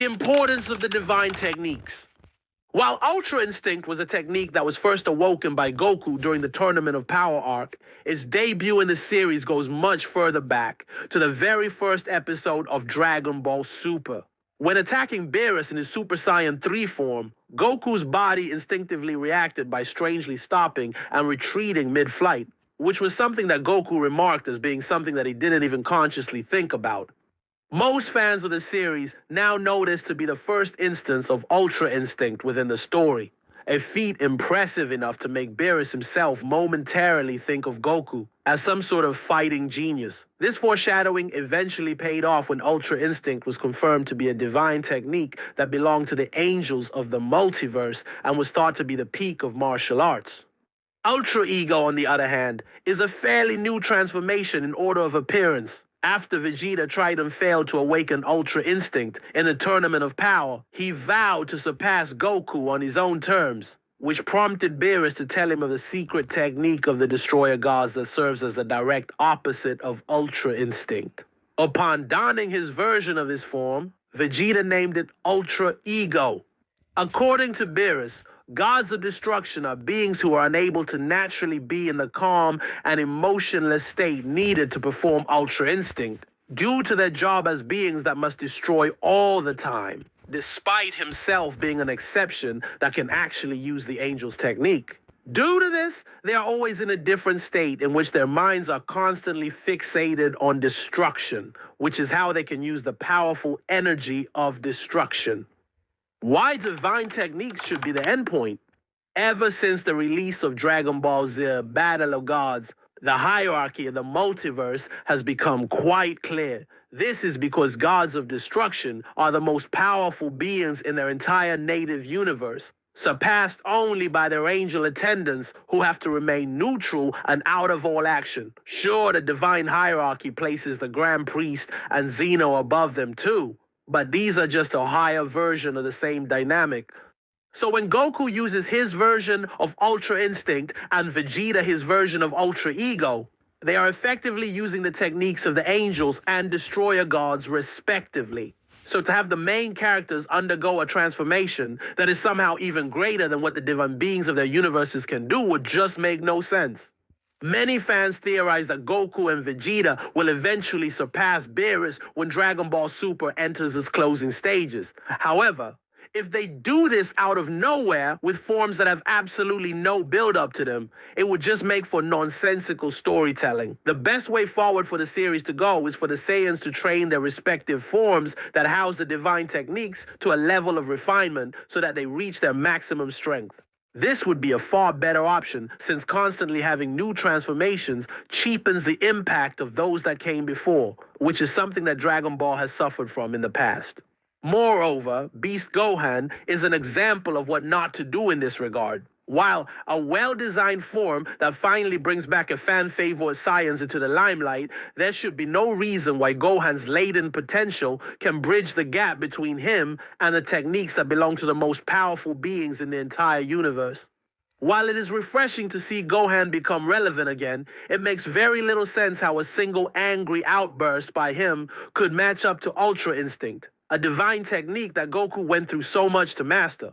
Importance of the divine techniques. While Ultra Instinct was a technique that was first awoken by Goku during the Tournament of Power arc, its debut in the series goes much further back to the very first episode of Dragon Ball Super. When attacking Beerus in his Super Saiyan 3 form, Goku's body instinctively reacted by strangely stopping and retreating mid-flight, which was something that Goku remarked as being something that he didn't even consciously think about. Most fans of the series now know this to be the first instance of Ultra Instinct within the story, a feat impressive enough to make Beerus himself momentarily think of Goku as some sort of fighting genius. This foreshadowing eventually paid off when Ultra Instinct was confirmed to be a divine technique that belonged to the angels of the multiverse and was thought to be the peak of martial arts. Ultra Ego, on the other hand, is a fairly new transformation in order of appearance. After Vegeta tried and failed to awaken Ultra Instinct in the Tournament of Power, he vowed to surpass Goku on his own terms, which prompted Beerus to tell him of the secret technique of the Destroyer Gods that serves as the direct opposite of Ultra Instinct. Upon donning his version of his form, Vegeta named it Ultra Ego. According to Beerus, gods of destruction are beings who are unable to naturally be in the calm and emotionless state needed to perform Ultra Instinct, due to their job as beings that must destroy all the time, despite himself being an exception that can actually use the angel's technique. Due to this, they are always in a different state in which their minds are constantly fixated on destruction, which is how they can use the powerful energy of destruction. Why divine techniques should be the endpoint? Ever since the release of Dragon Ball Z Battle of Gods, the hierarchy of the multiverse has become quite clear. This is because gods of destruction are the most powerful beings in their entire native universe, surpassed only by their angel attendants who have to remain neutral and out of all action. Sure, the divine hierarchy places the Grand Priest and Zeno above them too, but these are just a higher version of the same dynamic. So when Goku uses his version of Ultra Instinct and Vegeta his version of Ultra Ego, they are effectively using the techniques of the angels and Destroyer Gods respectively. So to have the main characters undergo a transformation that is somehow even greater than what the divine beings of their universes can do would just make no sense. Many fans theorize that Goku and Vegeta will eventually surpass Beerus when Dragon Ball Super enters its closing stages. However, if they do this out of nowhere with forms that have absolutely no build-up to them, it would just make for nonsensical storytelling. The best way forward for the series to go is for the Saiyans to train their respective forms that house the divine techniques to a level of refinement so that they reach their maximum strength. This would be a far better option, since constantly having new transformations cheapens the impact of those that came before, which is something that Dragon Ball has suffered from in the past. Moreover, Beast Gohan is an example of what not to do in this regard. While a well-designed form that finally brings back a fan-favorite science into the limelight, there should be no reason why Gohan's latent potential can bridge the gap between him and the techniques that belong to the most powerful beings in the entire universe. While it is refreshing to see Gohan become relevant again, it makes very little sense how a single angry outburst by him could match up to Ultra Instinct, a divine technique that Goku went through so much to master.